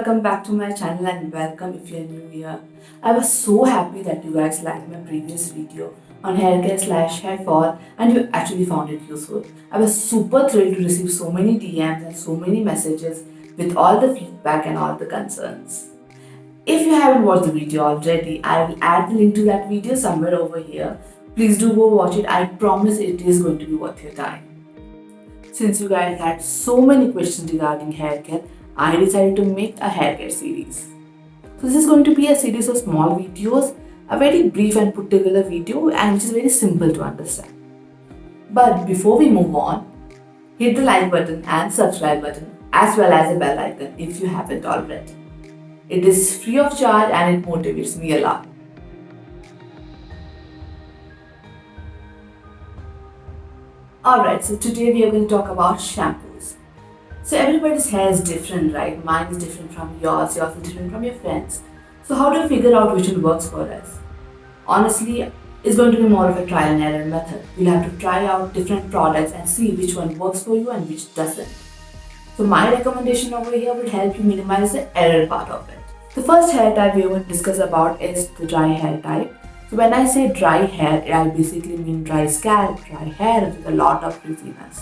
welcome back to my channel and welcome if you're new here. I was so happy that you guys liked my previous video on hair care slash hair fall and you actually found it useful. I was super thrilled to receive so many DMs and so many messages with all the feedback and all the concerns. If you haven't watched the video already, I will add the link to that video somewhere over here. Please do go watch it. I promise it is going to be worth your time. Since you guys had so many questions regarding hair care, I decided to make a hair care series. So this is going to be a series of small videos, a very brief and put together video and which is very simple to understand. But before we move on, hit the like button and subscribe button as well as the bell icon if you haven't already. It is free of charge and it motivates me a lot. Alright, so today we are going to talk about shampoos. So everybody's hair is different, right? Mine is different from yours is different from your friends. So how do you figure out which one works for us? Honestly, it's going to be more of a trial and error method. You'll have to try out different products and see which one works for you and which doesn't. So my recommendation over here will help you minimize the error part of it. The first hair type we are going to discuss about is the dry hair type. So when I say dry hair, I basically mean dry scalp, dry hair with a lot of frizziness.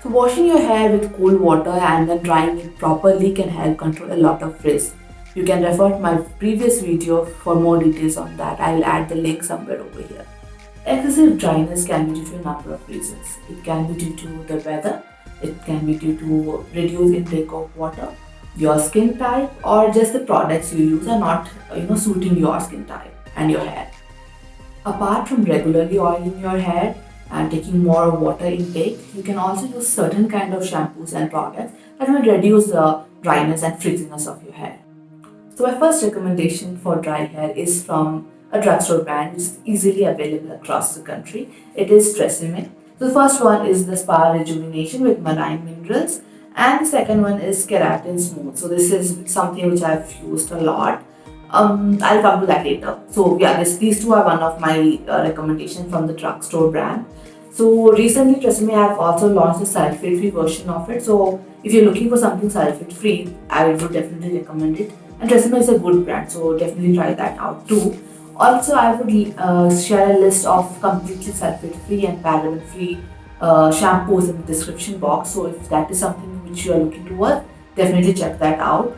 So washing your hair with cool water and then drying it properly can help control a lot of frizz. You can refer to my previous video for more details on that. I will add the link somewhere over here. Excessive dryness can be due to a number of reasons. It can be due to the weather, it can be due to reduced intake of water, your skin type, or just the products you use are not suiting your skin type and your hair. Apart from regularly oiling your hair and taking more water intake, you can also use certain kind of shampoos and products that will reduce the dryness and frizziness of your hair. So my first recommendation for dry hair is from a drugstore brand which is easily available across the country. It is TRESemmé. So the first one is the Spa Rejuvenation with marine minerals and the second one is Keratin Smooth. So this is something which I've used a lot. I'll come to that later. So yeah, these two are one of my recommendations from the drugstore brand. So recently TRESemmé have also launched a sulphate-free version of it. So if you're looking for something sulphate-free, I would definitely recommend it. And TRESemmé is a good brand, so definitely try that out too. Also, I would share a list of completely sulphate-free and paraben-free shampoos in the description box. So if that is something which you are looking towards, definitely check that out.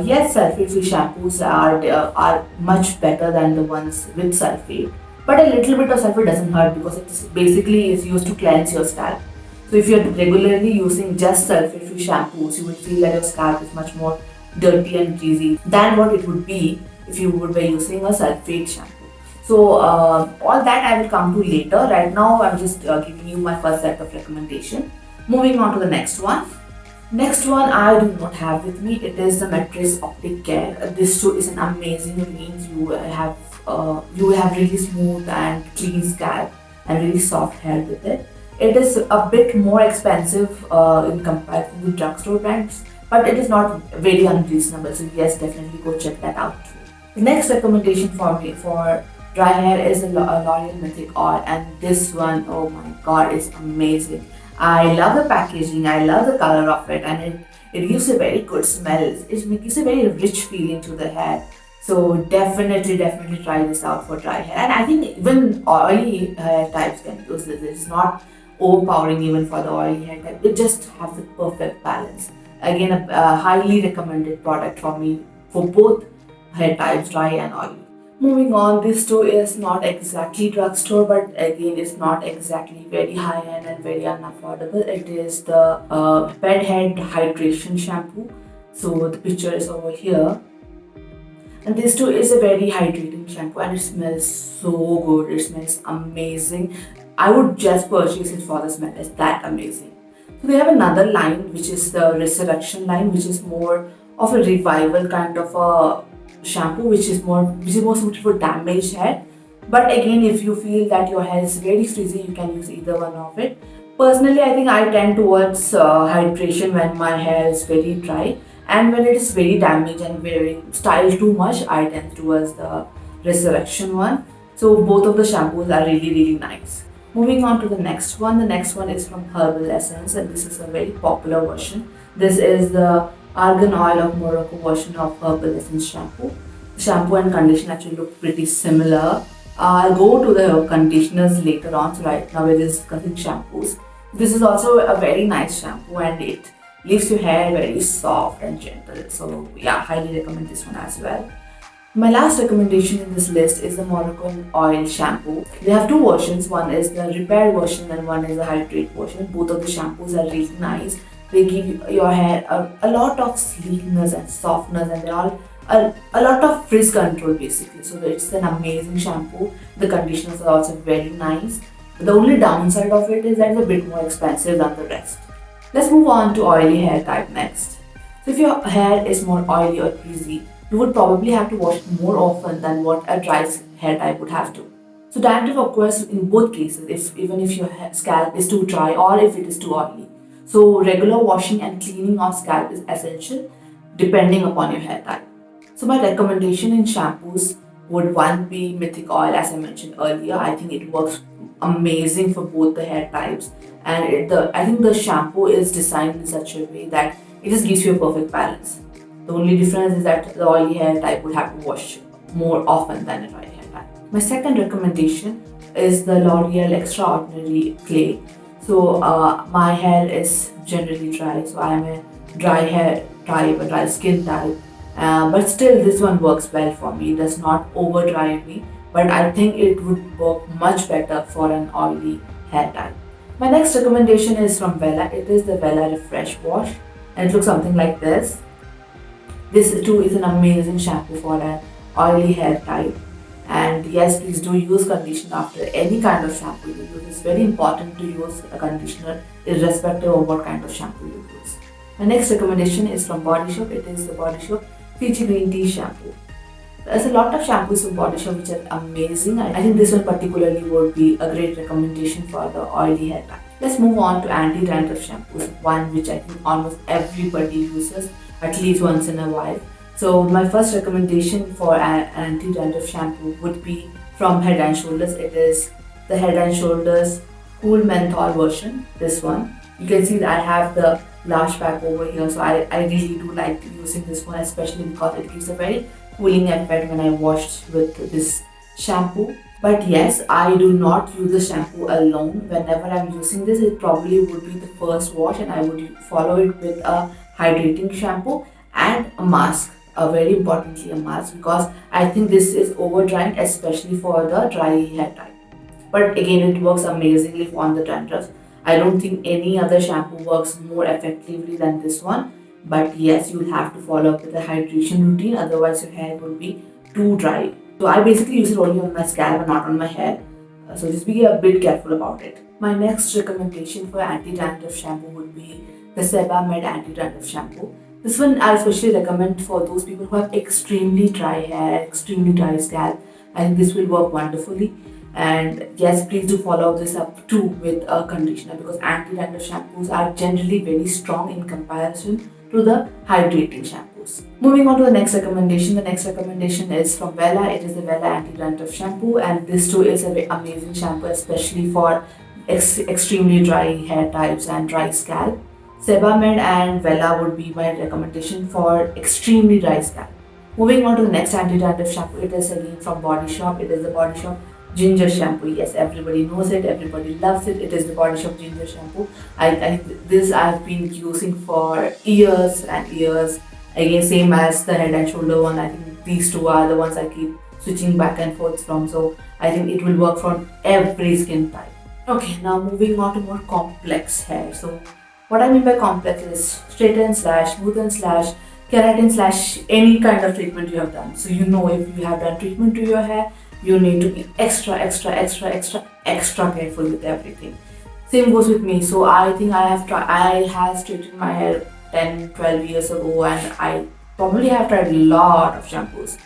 Yes, sulphate-free shampoos are much better than the ones with sulphate. But a little bit of sulphate doesn't hurt because it's basically is used to cleanse your scalp. So if you're regularly using just sulphate-free shampoos, you will feel that your scalp is much more dirty and greasy than what it would be if you would be using a sulphate shampoo. So all that I will come to later. Right now I'm just giving you my first set of recommendation. Moving on to the next one. Next one I do not have with me. It is the Mattress Optic Care. This too is an amazing. It means you will have really smooth and clean scalp and really soft hair with it. It is a bit more expensive in comparison to drugstore brands, but it is not very unreasonable. So yes, definitely go check that out too. The next recommendation for me for dry hair is the L'Oreal Mythic Oil, and this one, oh my god, is amazing. I love the packaging, I love the color of it, and it gives a very good smell. It gives a very rich feeling to the hair. So definitely try this out for dry hair. And I think even oily hair types can use this. It's not overpowering even for the oily hair type. It just has the perfect balance. Again, a highly recommended product for me for both hair types, dry and oily. Moving on, this too is not exactly drugstore, but again it's not exactly very high end and very unaffordable. It is the Bedhead Hydration Shampoo. So the picture is over here. And this too is a very hydrating shampoo and it smells so good. It smells amazing. I would just purchase it for the smell. It's that amazing. So they have another line which is the Resurrection line, which is more of a revival kind of a shampoo, which is more suited for damaged hair. But again, if you feel that your hair is very frizzy, you can use either one of it. Personally, I think I tend towards hydration when my hair is very dry. And when it is very damaged and very styled too much, I tend towards the Resurrection one. So both of the shampoos are really nice. Moving on to the next one. The next one is from Herbal Essence and this is a very popular version. This is the Argan Oil of Morocco version of Herbal Essence Shampoo. The shampoo and conditioner actually look pretty similar. I'll go to the conditioners later on, so right now we're discussing shampoos. This is also a very nice shampoo and it leaves your hair very soft and gentle. So yeah, highly recommend this one as well. My last recommendation in this list is the Moroccan Oil Shampoo. They have two versions. One is the repair version and one is the hydrate version. Both of the shampoos are really nice. They give your hair a lot of sleekness and softness, and they're all a lot of frizz control basically. So it's an amazing shampoo. The conditioners are also very nice. The only downside of it is that it's a bit more expensive than the rest. Let's move on to oily hair type next. So if your hair is more oily or greasy, you would probably have to wash it more often than what a dry hair type would have to. So dandruff occurs in both cases, even if your scalp is too dry or if it is too oily. So regular washing and cleaning of scalp is essential depending upon your hair type. So my recommendation in shampoos would one be mythic oil, as I mentioned earlier. I think it works amazing for both the hair types, and I think the shampoo is designed in such a way that it just gives you a perfect balance. The only difference is that the oily hair type would have to wash more often than a dry hair type. My second recommendation is the L'Oreal Extraordinary Clay. So my hair is generally dry, so I am a dry hair type, a dry skin type. But still, this one works well for me. It does not over dry me, but I think it would work much better for an oily hair type. My next recommendation is from Vela. It is the Vela Refresh Wash, and it looks something like this. This too is an amazing shampoo for an oily hair type. And yes, please do use conditioner after any kind of shampoo you use. It's very important to use a conditioner irrespective of what kind of shampoo you use. My next recommendation is from Body Shop. It is the Body Shop TIGI Green Tea Shampoo. There's a lot of shampoos from Body Shop which are amazing. I think this one particularly would be a great recommendation for the oily hair type. Let's move on to anti-dandruff shampoos, one which I think almost everybody uses at least once in a while. So my first recommendation for an anti-dandruff shampoo would be from Head and Shoulders. It is the Head and Shoulders Cool Menthol version, this one. You can see that I have the large pack over here, so I really do like using this one, especially because it gives a very cooling effect when I washed with this shampoo. But yes, I do not use the shampoo alone. Whenever I'm using this, it probably would be the first wash and I would follow it with a hydrating shampoo and a mask. Very importantly, a mask, because I think this is over drying, especially for the dry hair type. But again, it works amazingly on the dandruff. I don't think any other shampoo works more effectively than this one. But yes, you'll have to follow up with a hydration routine, otherwise your hair will be too dry. So I basically use it only on my scalp and not on my hair. So just be a bit careful about it. My next recommendation for anti-dandruff shampoo would be the Sebamed Anti-Dandruff Shampoo. This one I especially recommend for those people who have extremely dry hair, extremely dry scalp. I think this will work wonderfully. And yes, please do follow this up too with a conditioner, because anti-dandruff shampoos are generally very strong in comparison to the hydrating shampoos. Moving on to the next recommendation. The next recommendation is from Vela. It is the Vela Anti-Dandruff Shampoo, and this too is a very amazing shampoo, especially for extremely dry hair types and dry scalp. Sebamed and Vela would be my recommendation for extremely dry scalp. Moving on to the next anti-dandruff shampoo. It is again from Body Shop. It is the Body Shop Ginger Shampoo. Yes, everybody knows it, everybody loves it. It is the Body Shop Ginger Shampoo. This I've been using for years and years. Again, same as the Head and Shoulder one. I think these two are the ones I keep switching back and forth from. So I think it will work for every skin type. Okay, now moving on to more complex hair. So what I mean by complex is straighten slash, smoothen slash, keratin slash any kind of treatment you have done. So you know, if you have done treatment to your hair, you need to be extra careful with everything. Same goes with me. So I think I have straightened my hair 10-12 years ago, and I probably have tried a lot of shampoos.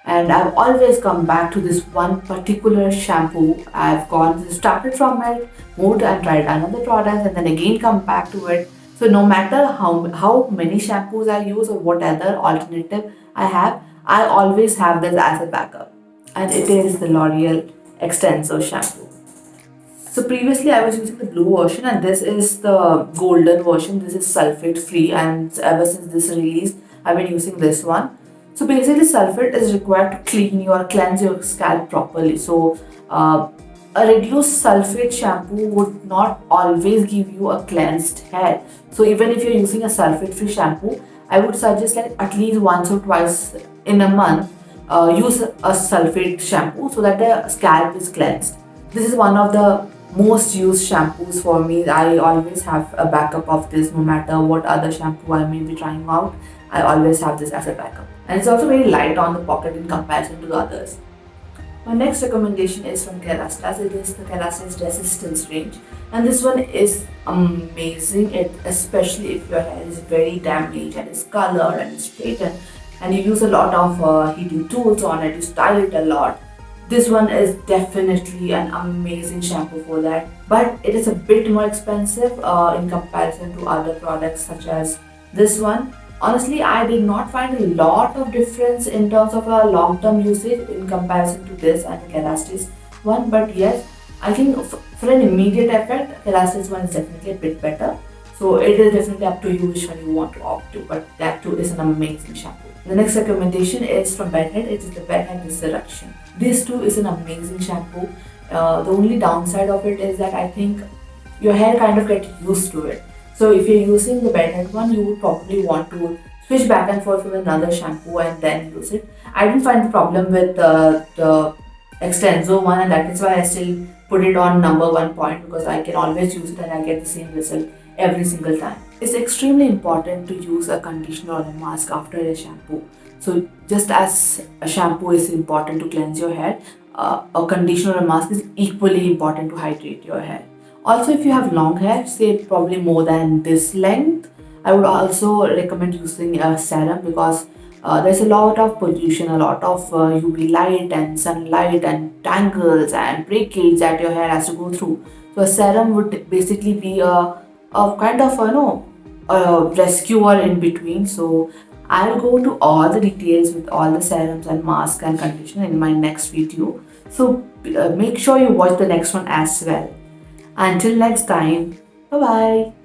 And I've always come back to this one particular shampoo. I've started from it, moved and tried another product, and then again come back to it. So no matter how many shampoos I use or what other alternative I have, I always have this as a backup. And it is the L'Oreal X-Tenso shampoo. So previously I was using the blue version, and this is the golden version. This is sulfate free, and ever since this release I've been using this one. So basically sulfate is required to cleanse your scalp properly. So a reduced sulfate shampoo would not always give you a cleansed hair. So even if you're using a sulfate free shampoo, I would suggest like at least once or twice in a month use a sulfate shampoo so that the scalp is cleansed. This is one of the most used shampoos for me. I always have a backup of this no matter what other shampoo I may be trying out. I always have this as a backup. And it's also very light on the pocket in comparison to the others. My next recommendation is from Kerastase. It is the Kerastase Resistance range, and this one is amazing. Especially if your hair is very damaged and is colored and straightened, and you use a lot of heating tools on it, you style it a lot. This one is definitely an amazing shampoo for that, but it is a bit more expensive in comparison to other products such as this one. Honestly, I did not find a lot of difference in terms of a long-term usage in comparison to this and the Kerastase one, but yes, I think for an immediate effect, Kerastase one is definitely a bit better. So it is definitely up to you which one you want to opt to, but that too is an amazing shampoo. The next recommendation is from Bedhead. It is the Bedhead Resurrection. This too is an amazing shampoo. The only downside of it is that I think your hair kind of gets used to it. So if you're using the Bedhead one, you would probably want to switch back and forth with another shampoo and then use it. I didn't find the problem with the X-Tenso one, and that is why I still put it on number 1 point, because I can always use it and I get the same result every single time. It's extremely important to use a conditioner or a mask after a shampoo. So just as a shampoo is important to cleanse your hair, a conditioner or a mask is equally important to hydrate your hair. Also, if you have long hair, say probably more than this length, I would also recommend using a serum, because there's a lot of pollution, a lot of UV light and sunlight and tangles and breakage that your hair has to go through. So a serum would basically be a kind of a rescuer in between. So I'll go to all the details with all the serums and masks and conditioner in my next video. So make sure you watch the next one as well. Until next time, bye bye.